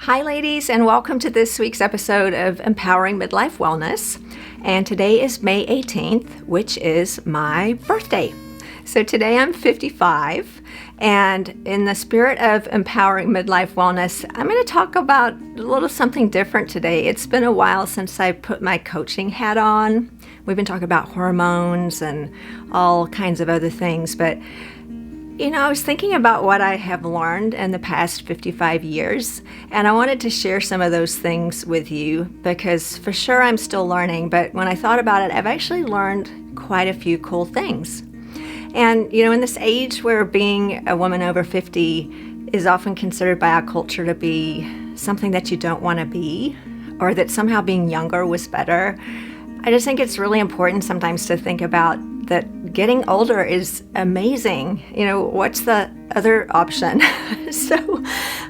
Hi, ladies, and welcome to this week's episode of Empowering Midlife Wellness. And today is May 18th, which is my birthday. So today I'm 55, and in the spirit of empowering midlife wellness, I'm going to talk about a little something different today. It's been a while since I put my coaching hat on. We've been talking about hormones and all kinds of other things, but I was thinking about what I have learned in the past 55 years, and I wanted to share some of those things with you because for sure I'm still learning, but when I thought about it, I've actually learned quite a few cool things. And, in this age where being a woman over 50 is often considered by our culture to be something that you don't want to be, or that somehow being younger was better, I just think it's really important sometimes to think about that getting older is amazing. What's the other option? So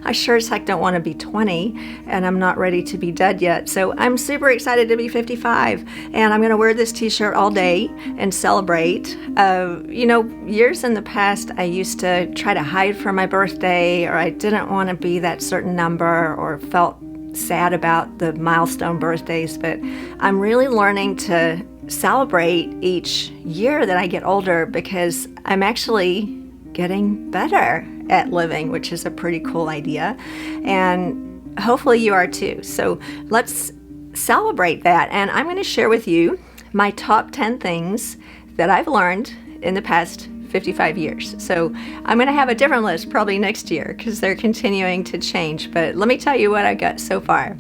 I sure as heck don't want to be 20, and I'm not ready to be dead yet. So I'm super excited to be 55, and I'm going to wear this t-shirt all day and celebrate. Years in the past, I used to try to hide from my birthday, or I didn't want to be that certain number, or felt sad about the milestone birthdays, but I'm really learning to celebrate each year that I get older because I'm actually getting better at living, which is a pretty cool idea, and hopefully you are too. So let's celebrate that, and I'm going to share with you my top 10 things that I've learned in the past 55 years. So I'm going to have a different list probably next year because they're continuing to change, but let me tell you what I got so far.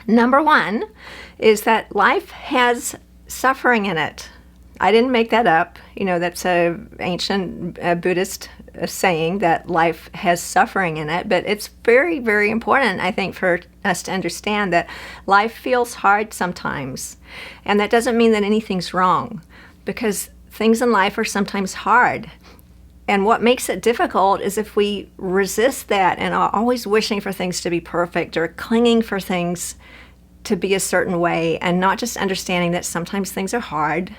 Number one is that life has suffering in it. I didn't make that up. That's an ancient Buddhist saying that life has suffering in it, but it's very, very important, I think, for us to understand that life feels hard sometimes. And that doesn't mean that anything's wrong, because things in life are sometimes hard. And what makes it difficult is if we resist that and are always wishing for things to be perfect or clinging for things to be a certain way, and not just understanding that sometimes things are hard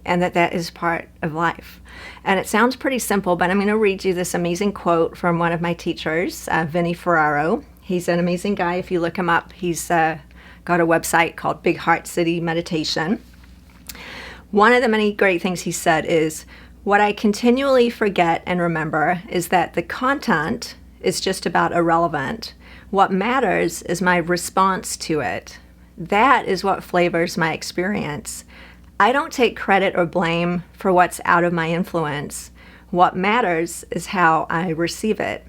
and that is part of life. And it sounds pretty simple, but I'm going to read you this amazing quote from one of my teachers, Vinnie Ferraro. He's an amazing guy. If you look him up, he's got a website called Big Heart City Meditation. One of the many great things he said is, "What I continually forget and remember is that the content is just about irrelevant. What matters is my response to it. That is what flavors my experience. I don't take credit or blame for what's out of my influence. What matters is how I receive it."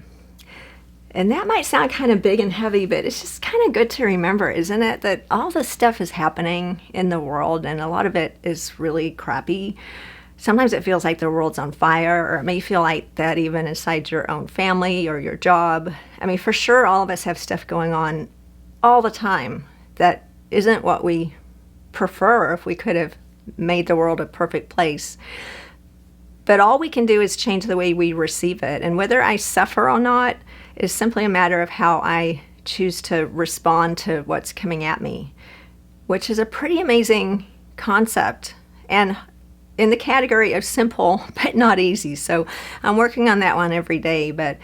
And that might sound kind of big and heavy, but it's just kind of good to remember, isn't it? That all this stuff is happening in the world, and a lot of it is really crappy. Sometimes it feels like the world's on fire, or it may feel like that even inside your own family or your job. I mean, for sure, all of us have stuff going on all the time that isn't what we prefer if we could have made the world a perfect place. But all we can do is change the way we receive it. And whether I suffer or not is simply a matter of how I choose to respond to what's coming at me, which is a pretty amazing concept, and in the category of simple but not easy. So I'm working on that one every day. But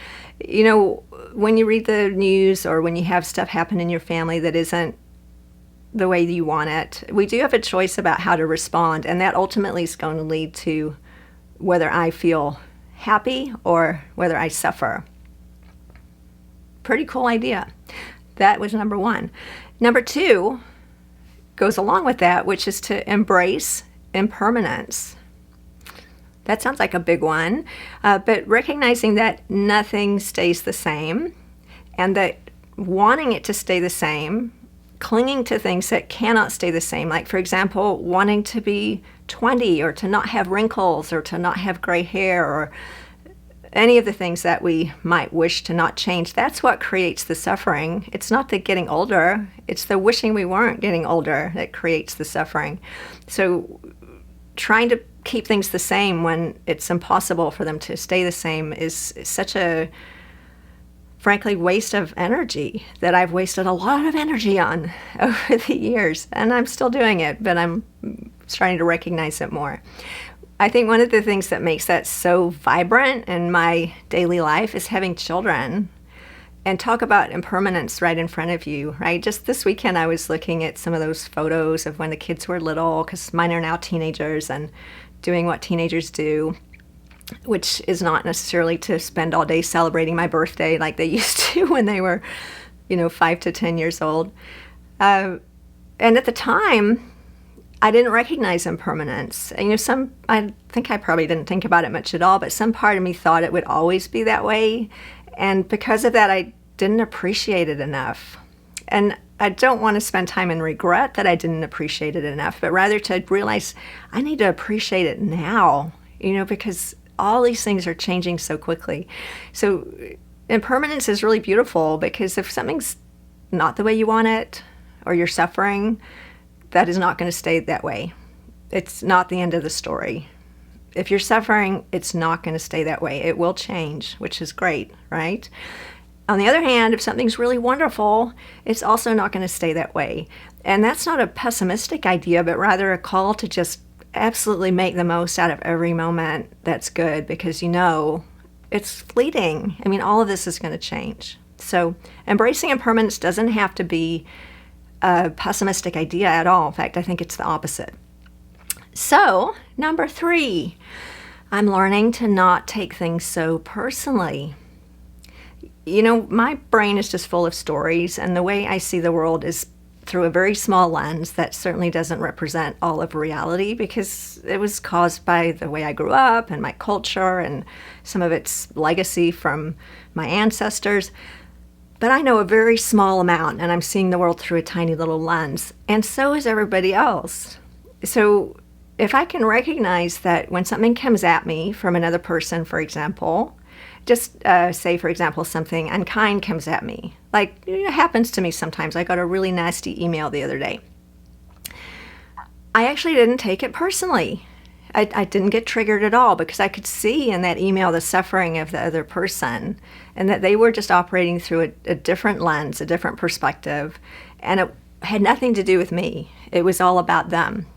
when you read the news or when you have stuff happen in your family that isn't the way you want it, we do have a choice about how to respond, and that ultimately is going to lead to whether I feel happy or whether I suffer. Pretty cool idea. That was number one. Number two goes along with that, which is to embrace impermanence. That sounds like a big one, but recognizing that nothing stays the same, and that wanting it to stay the same, clinging to things that cannot stay the same, like, for example, wanting to be 20 or to not have wrinkles or to not have gray hair or any of the things that we might wish to not change, that's what creates the suffering. It's not the getting older, it's the wishing we weren't getting older that creates the suffering. So trying to keep things the same when it's impossible for them to stay the same is such a, frankly, waste of energy that I've wasted a lot of energy on over the years. And I'm still doing it, but I'm starting to recognize it more. I think one of the things that makes that so vibrant in my daily life is having children. and talk about impermanence right in front of you, right? Just this weekend, I was looking at some of those photos of when the kids were little, because mine are now teenagers and doing what teenagers do, which is not necessarily to spend all day celebrating my birthday like they used to when they were, 5 to 10 years old. And at the time, I didn't recognize impermanence. And, I think I probably didn't think about it much at all, but some part of me thought it would always be that way. And because of that, I didn't appreciate it enough. And I don't want to spend time in regret that I didn't appreciate it enough, but rather to realize I need to appreciate it now, because all these things are changing so quickly. So impermanence is really beautiful, because if something's not the way you want it, or you're suffering, that is not going to stay that way. It's not the end of the story. If you're suffering, it's not going to stay that way. It will change, which is great, right? On the other hand, if something's really wonderful, it's also not going to stay that way. And that's not a pessimistic idea, but rather a call to just absolutely make the most out of every moment that's good, because it's fleeting. All of this is going to change. So embracing impermanence doesn't have to be a pessimistic idea at all. In fact, I think it's the opposite. So, number 3, I'm learning to not take things so personally. My brain is just full of stories, and the way I see the world is through a very small lens that certainly doesn't represent all of reality, because it was caused by the way I grew up and my culture and some of its legacy from my ancestors. But I know a very small amount, and I'm seeing the world through a tiny little lens, and so is everybody else. So if I can recognize that when something comes at me from another person, for example, just say, for example, something unkind comes at me. Like, it happens to me sometimes. I got a really nasty email the other day. I actually didn't take it personally. I didn't get triggered at all, because I could see in that email the suffering of the other person, and that they were just operating through a different lens, a different perspective, and it had nothing to do with me. It was all about them.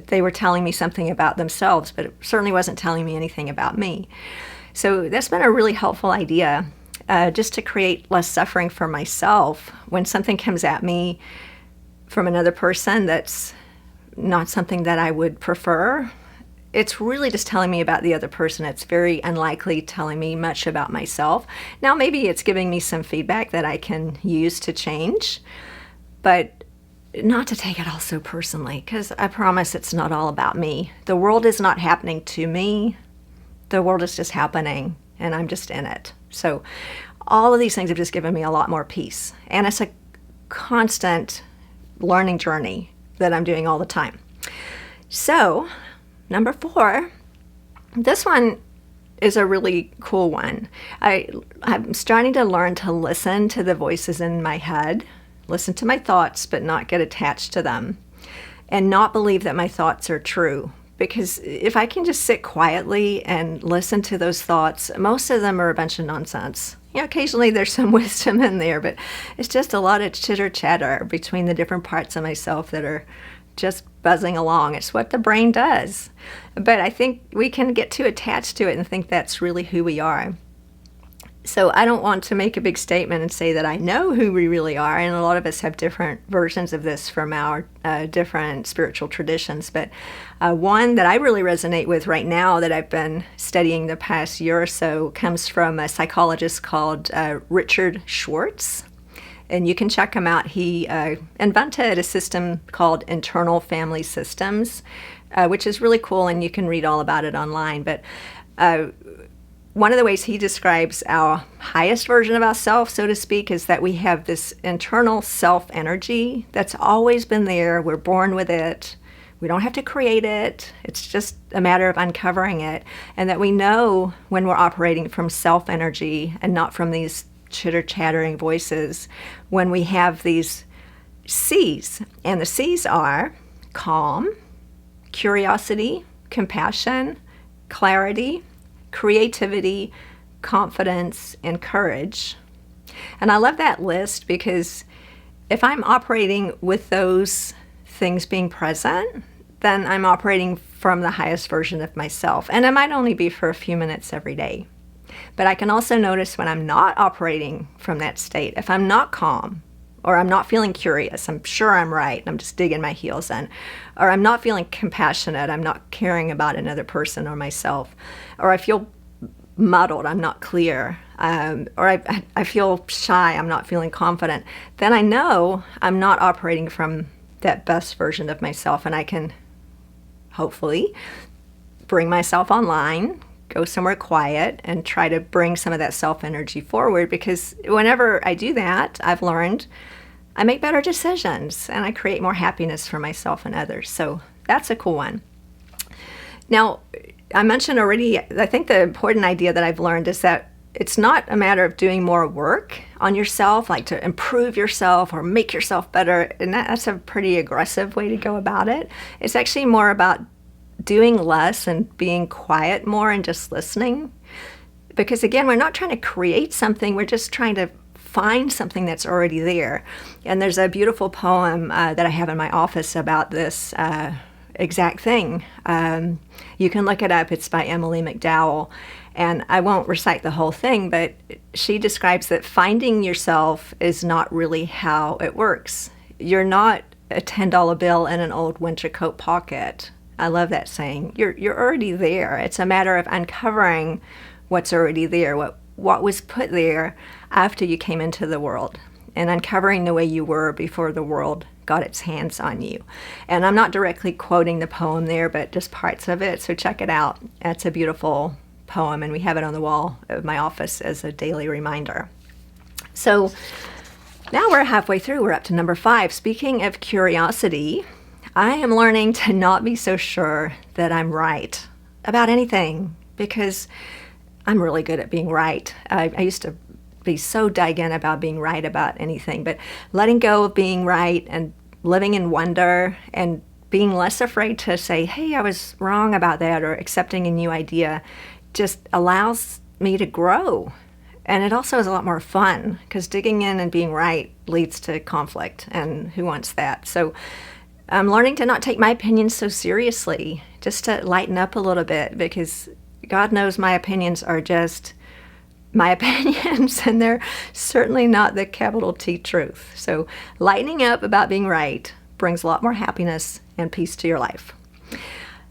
They were telling me something about themselves, but it certainly wasn't telling me anything about me. So that's been a really helpful idea, just to create less suffering for myself when something comes at me from another person that's not something that I would prefer. It's really just telling me about the other person. It's very unlikely telling me much about myself. Now, maybe it's giving me some feedback that I can use to change, but not to take it all so personally, because I promise it's not all about me. The world is not happening to me. The world is just happening, and I'm just in it. So all of these things have just given me a lot more peace. And it's a constant learning journey that I'm doing all the time. So, number 4, this one is a really cool one. I'm starting to learn to listen to the voices in my head, listen to my thoughts, but not get attached to them, and not believe that my thoughts are true. Because if I can just sit quietly and listen to those thoughts, most of them are a bunch of nonsense. Occasionally there's some wisdom in there, but it's just a lot of chitter-chatter between the different parts of myself that are just buzzing along. It's what the brain does. But I think we can get too attached to it and think that's really who we are. So I don't want to make a big statement and say that I know who we really are, and a lot of us have different versions of this from our different spiritual traditions. But one that I really resonate with right now that I've been studying the past year or so comes from a psychologist called Richard Schwartz. And you can check him out. He invented a system called internal family systems, which is really cool, and you can read all about it online. But one of the ways he describes our highest version of ourselves, so to speak, is that we have this internal self energy that's always been there. We're born with it. We don't have to create it. It's just a matter of uncovering it. And that we know when we're operating from self energy and not from these chitter-chattering voices, when we have these C's. And the C's are calm, curiosity, compassion, clarity, creativity, confidence, and courage. And I love that list, because if I'm operating with those things being present, then I'm operating from the highest version of myself. And it might only be for a few minutes every day. But I can also notice when I'm not operating from that state, if I'm not calm, or I'm not feeling curious, I'm sure I'm right, and I'm just digging my heels in, or I'm not feeling compassionate, I'm not caring about another person or myself, or I feel muddled, I'm not clear, or I feel shy, I'm not feeling confident, then I know I'm not operating from that best version of myself, and I can hopefully bring myself online, go somewhere quiet, and try to bring some of that self-energy forward, because whenever I do that, I've learned I make better decisions and I create more happiness for myself and others. So that's a cool one. Now, I mentioned already, I think the important idea that I've learned is that it's not a matter of doing more work on yourself, like to improve yourself or make yourself better. And that's a pretty aggressive way to go about it. It's actually more about doing less and being quiet more and just listening. Because again, we're not trying to create something, we're just trying to find something that's already there. And there's a beautiful poem that I have in my office about this exact thing. You can look it up. It's by Emily McDowell. And I won't recite the whole thing, but she describes that finding yourself is not really how it works. You're not a $10 bill in an old winter coat pocket. I love that saying. You're already there. It's a matter of uncovering what's already there, what was put there after you came into the world, and uncovering the way you were before the world got its hands on you. And I'm not directly quoting the poem there, but just parts of it, so check it out. It's a beautiful poem, and we have it on the wall of my office as a daily reminder. So now we're halfway through. We're up to number 5. Speaking of curiosity, I am learning to not be so sure that I'm right about anything, because I'm really good at being right. I used to be so dug in about being right about anything, but letting go of being right and living in wonder and being less afraid to say, hey, I was wrong about that, or accepting a new idea just allows me to grow. And it also is a lot more fun, because digging in and being right leads to conflict, and who wants that? So I'm learning to not take my opinions so seriously, just to lighten up a little bit, because God knows my opinions are just my opinions, and they're certainly not the capital T truth. So lightening up about being right brings a lot more happiness and peace to your life.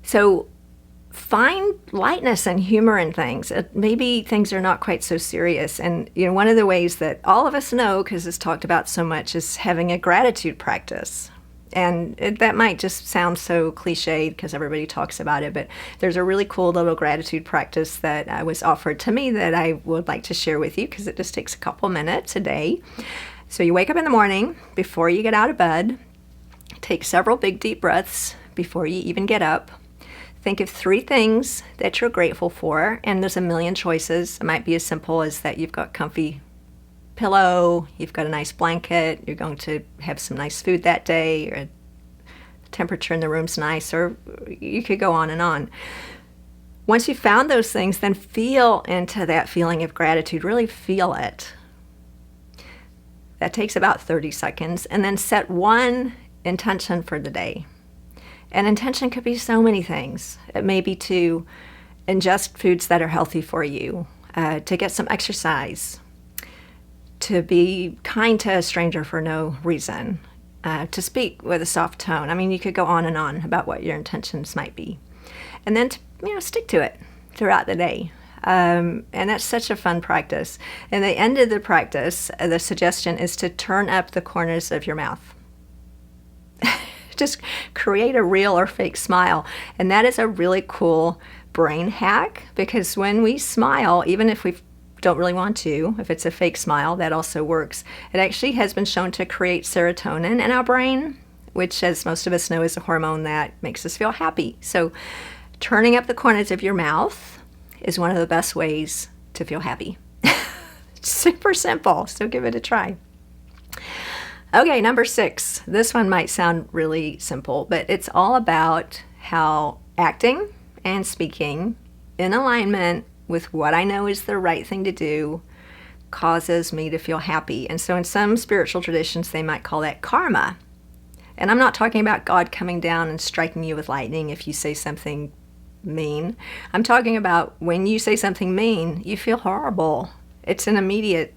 So find lightness and humor in things. Maybe things are not quite so serious. And one of the ways that all of us know, because it's talked about so much, is having a gratitude practice. And that might just sound so cliched because everybody talks about it, but there's a really cool little gratitude practice that was offered to me that I would like to share with you, because it just takes a couple minutes a day. So you wake up in the morning, before you get out of bed, take several big deep breaths before you even get up. Think of 3 things that you're grateful for, and there's a million choices. It might be as simple as that you've got comfy pillow, you've got a nice blanket, you're going to have some nice food that day, or the temperature in the room's nice, or you could go on and on. Once you've found those things, then feel into that feeling of gratitude. Really feel it. That takes about 30 seconds, and then set one intention for the day. An intention could be so many things. It may be to ingest foods that are healthy for you, to get some exercise, to be kind to a stranger for no reason, to speak with a soft tone. I mean, you could go on and on about what your intentions might be. And then to, stick to it throughout the day. And that's such a fun practice. And the end of the practice, the suggestion is to turn up the corners of your mouth. Just create a real or fake smile. And that is a really cool brain hack, because when we smile, even if we don't really want to, if it's a fake smile, that also works. It actually has been shown to create serotonin in our brain, which, as most of us know, is a hormone that makes us feel happy. So turning up the corners of your mouth is one of the best ways to feel happy. Super simple, so give it a try. Okay, number 6. This one might sound really simple, but it's all about how acting and speaking in alignment with what I know is the right thing to do causes me to feel happy. And so in some spiritual traditions, they might call that karma. And I'm not talking about God coming down and striking you with lightning if you say something mean. I'm talking about when you say something mean, you feel horrible. It's an immediate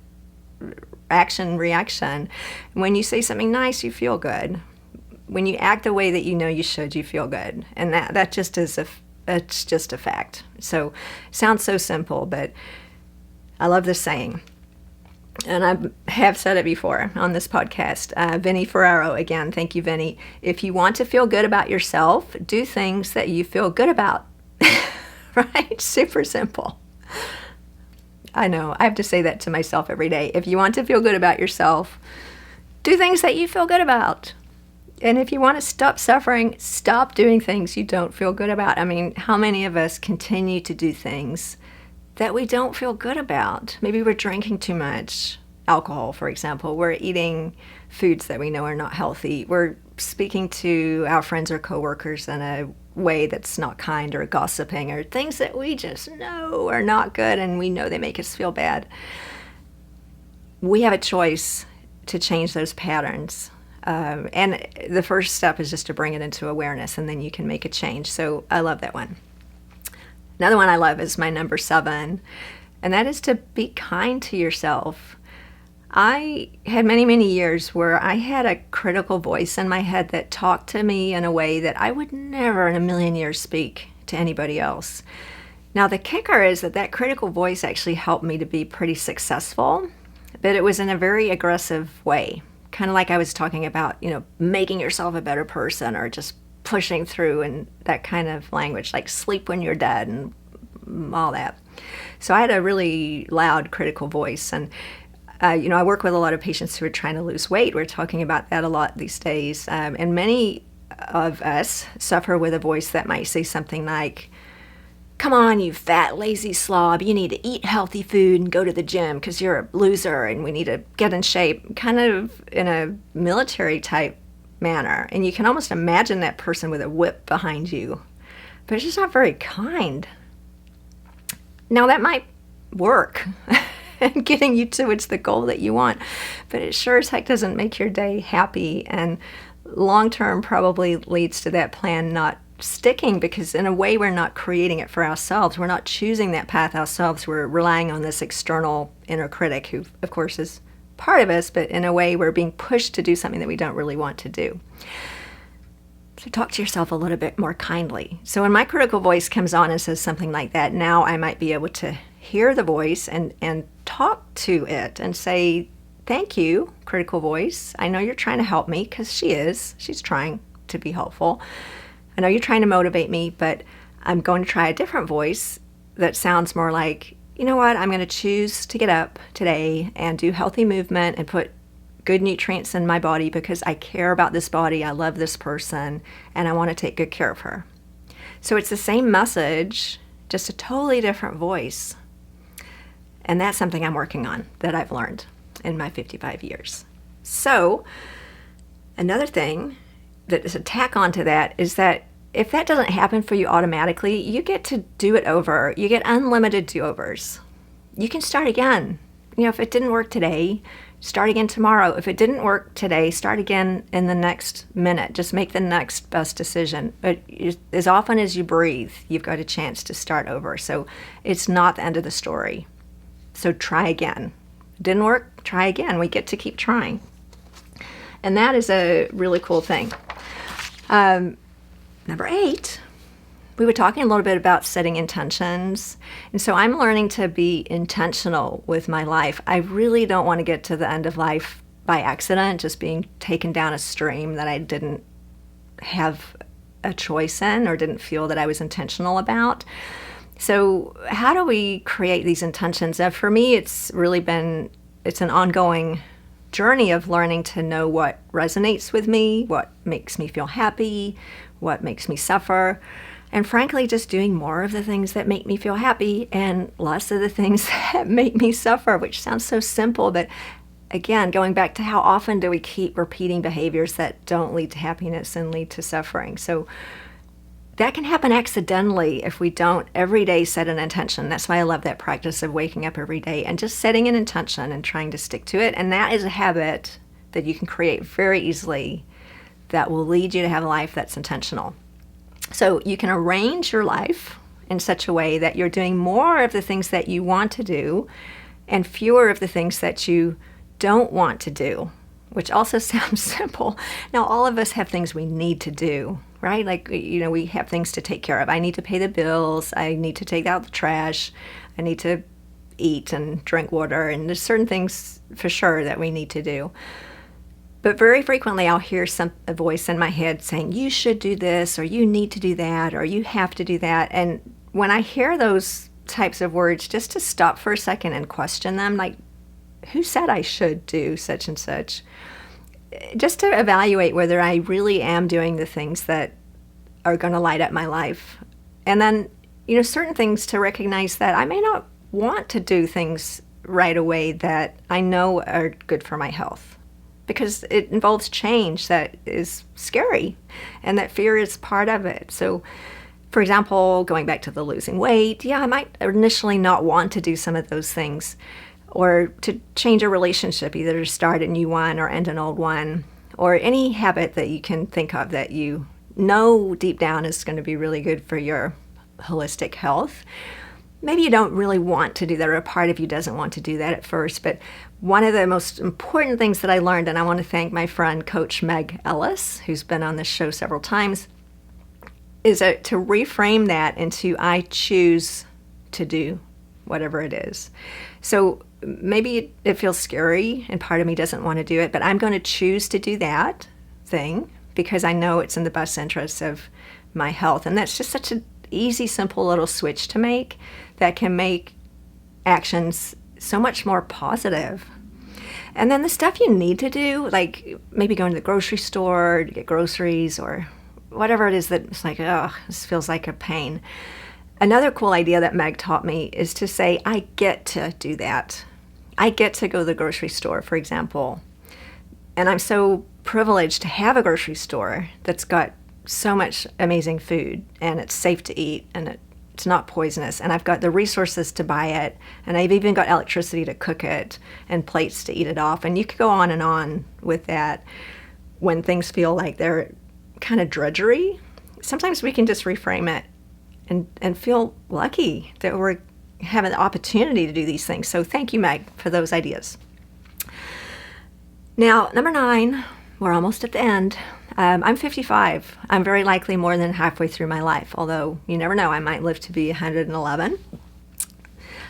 reaction. When you say something nice, you feel good. When you act the way that you know you should, you feel good. And that just is it's just a fact. So it sounds so simple, but I love this saying. And I have said it before on this podcast. Vinnie Ferraro, again, thank you, Vinnie. If you want to feel good about yourself, do things that you feel good about. Right? Super simple. I know. I have to say that to myself every day. If you want to feel good about yourself, do things that you feel good about. And if you want to stop suffering, stop doing things you don't feel good about. I mean, how many of us continue to do things that we don't feel good about? Maybe we're drinking too much alcohol, for example. We're eating foods that we know are not healthy. We're speaking to our friends or coworkers in a way that's not kind, or gossiping, or things that we just know are not good and we know they make us feel bad. We have a choice to change those patterns. And the first step is just to bring it into awareness, and then you can make a change. So I love that one. Another one I love is my number 7, and that is to be kind to yourself. I had many, many years where I had a critical voice in my head that talked to me in a way that I would never in a million years speak to anybody else. Now, the kicker is that critical voice actually helped me to be pretty successful, but it was in a very aggressive way. Kind of like I was talking about, making yourself a better person, or just pushing through, and that kind of language, like sleep when you're dead and all that. So I had a really loud critical voice, and I work with a lot of patients who are trying to lose weight. We're talking about that a lot these days, and many of us suffer with a voice that might say something like, "Come on, you fat, lazy slob, you need to eat healthy food and go to the gym because you're a loser and we need to get in shape," kind of in a military type manner. And you can almost imagine that person with a whip behind you, but it's just not very kind. Now, that might work in getting you towards the goal that you want, but it sure as heck doesn't make your day happy, and long term probably leads to that plan not sticking, because in a way we're not creating it for ourselves. We're not choosing that path ourselves. We're relying on this external inner critic, who of course is part of us, but in a way we're being pushed to do something that we don't really want to do. So talk to yourself a little bit more kindly. So when my critical voice comes on and says something like that, now I might be able to hear the voice and talk to it and say, "Thank you, critical voice. I know you're trying to help me," because she's trying to be helpful. "I know you're trying to motivate me, but I'm going to try a different voice that sounds more like, you know what, I'm going to choose to get up today and do healthy movement and put good nutrients in my body because I care about this body, I love this person, and I want to take good care of her." So it's the same message, just a totally different voice. And that's something I'm working on, that I've learned in my 55 years. So another thing that is a tack onto that is that if that doesn't happen for you automatically, you get to do it over. You get unlimited do-overs. You can start again. If it didn't work today, start again tomorrow. If it didn't work today, start again in the next minute. Just make the next best decision. But as often as you breathe, you've got a chance to start over. So it's not the end of the story. So try again. Didn't work? Try again. We get to keep trying. And that is a really cool thing. Number 8, we were talking a little bit about setting intentions. And so I'm learning to be intentional with my life. I really don't want to get to the end of life by accident, just being taken down a stream that I didn't have a choice in or didn't feel that I was intentional about. So how do we create these intentions? For me, it's an ongoing journey of learning to know what resonates with me, what makes me feel happy, what makes me suffer, and frankly, just doing more of the things that make me feel happy and less of the things that make me suffer, which sounds so simple, but again, going back to how often do we keep repeating behaviors that don't lead to happiness and lead to suffering? So that can happen accidentally if we don't every day set an intention. That's why I love that practice of waking up every day and just setting an intention and trying to stick to it. And that is a habit that you can create very easily that will lead you to have a life that's intentional. So you can arrange your life in such a way that you're doing more of the things that you want to do and fewer of the things that you don't want to do, which also sounds simple. Now, all of us have things we need to do, right? Like, we have things to take care of. I need to pay the bills. I need to take out the trash. I need to eat and drink water. And there's certain things for sure that we need to do. But very frequently I'll hear a voice in my head saying, you should do this, or you need to do that, or you have to do that. And when I hear those types of words, just to stop for a second and question them, like, who said I should do such and such? Just to evaluate whether I really am doing the things that are going to light up my life. And then, certain things to recognize that I may not want to do things right away that I know are good for my health, because it involves change that is scary, and that fear is part of it. So, for example, going back to the losing weight, I might initially not want to do some of those things, or to change a relationship, either to start a new one or end an old one, or any habit that you can think of that you know deep down is going to be really good for your holistic health. Maybe you don't really want to do that, or a part of you doesn't want to do that at first, but one of the most important things that I learned, and I want to thank my friend Coach Meg Ellis, who's been on this show several times, is to reframe that into I choose to do whatever it is. So maybe it feels scary and part of me doesn't want to do it, but I'm going to choose to do that thing because I know it's in the best interest of my health. And that's just such an easy, simple little switch to make that can make actions so much more positive. And then the stuff you need to do, like maybe going to the grocery store to get groceries or whatever it is that's like, oh, this feels like a pain. Another cool idea that Meg taught me is to say, I get to do that. I get to go to the grocery store, for example. And I'm so privileged to have a grocery store that's got so much amazing food, and it's safe to eat, and it's not poisonous, and I've got the resources to buy it, and I've even got electricity to cook it and plates to eat it off. And you could go on and on with that. When things feel like they're kind of drudgery, sometimes we can just reframe it and feel lucky that we're having the opportunity to do these things. So thank you, Meg, for those ideas. Now, number 9, we're almost at the end. I'm 55. I'm very likely more than halfway through my life, although you never know, I might live to be 111.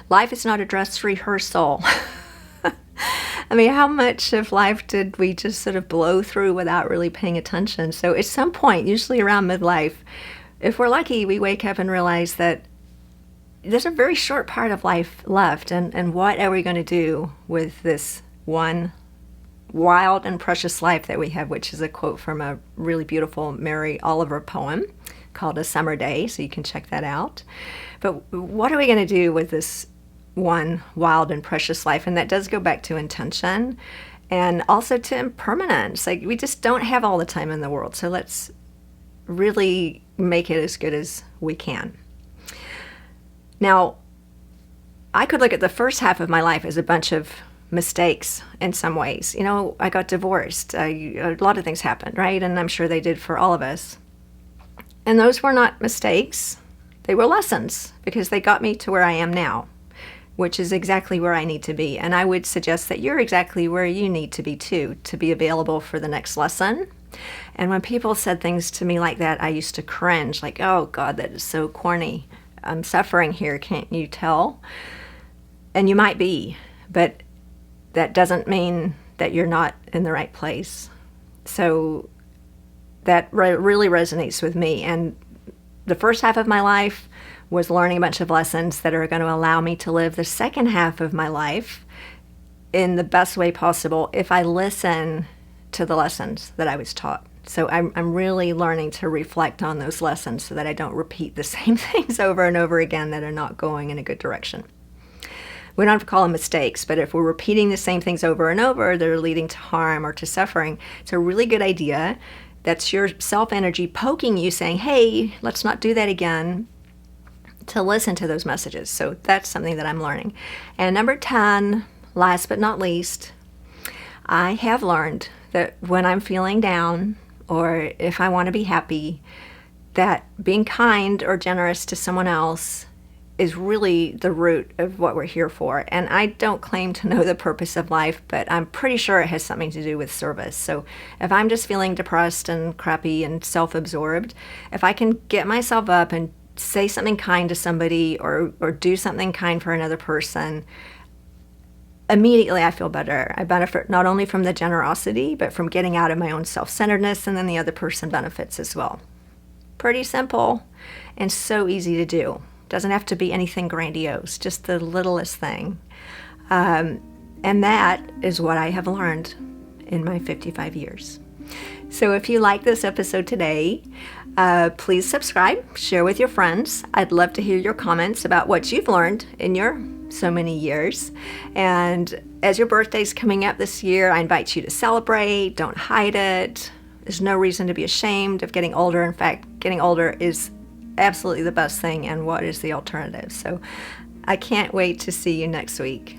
Life is not a dress rehearsal. I mean, how much of life did we just sort of blow through without really paying attention? So at some point, usually around midlife, if we're lucky, we wake up and realize that there's a very short part of life left, and what are we going to do with this one wild and precious life that we have, which is a quote from a really beautiful Mary Oliver poem called A Summer Day, so you can check that out. But what are we going to do with this one wild and precious life? And that does go back to intention and also to impermanence. Like, we just don't have all the time in the world, so let's really make it as good as we can. Now, I could look at the first half of my life as a bunch of mistakes in some ways. I got divorced. A lot of things happened, right? And I'm sure they did for all of us. And those were not mistakes. They were lessons, because they got me to where I am now, which is exactly where I need to be. And I would suggest that you're exactly where you need to be too, to be available for the next lesson. And when people said things to me like that, I used to cringe, like, oh God, that is so corny. I'm suffering here, can't you tell? And you might be, but that doesn't mean that you're not in the right place. So that really resonates with me. And the first half of my life was learning a bunch of lessons that are going to allow me to live the second half of my life in the best way possible if I listen to the lessons that I was taught. So I'm really learning to reflect on those lessons so that I don't repeat the same things over and over again that are not going in a good direction. We don't have to call them mistakes, but if we're repeating the same things over and over that are leading to harm or to suffering, it's a really good idea. That's your self-energy poking you, saying, hey, let's not do that again, to listen to those messages. So that's something that I'm learning. And number 10, last but not least, I have learned that when I'm feeling down, or if I want to be happy, that being kind or generous to someone else is really the root of what we're here for. And I don't claim to know the purpose of life, but I'm pretty sure it has something to do with service. So if I'm just feeling depressed and crappy and self-absorbed, if I can get myself up and say something kind to somebody or do something kind for another person, immediately I feel better. I benefit not only from the generosity, but from getting out of my own self-centeredness, and then the other person benefits as well. Pretty simple and so easy to do. Doesn't have to be anything grandiose, just the littlest thing. And that is what I have learned in my 55 years. So if you like this episode today, please subscribe, share with your friends. I'd love to hear your comments about what you've learned in your so many years. And as your birthday's coming up this year, I invite you to celebrate. Don't hide it. There's no reason to be ashamed of getting older. In fact, getting older is absolutely the best thing, and what is the alternative? So I can't wait to see you next week.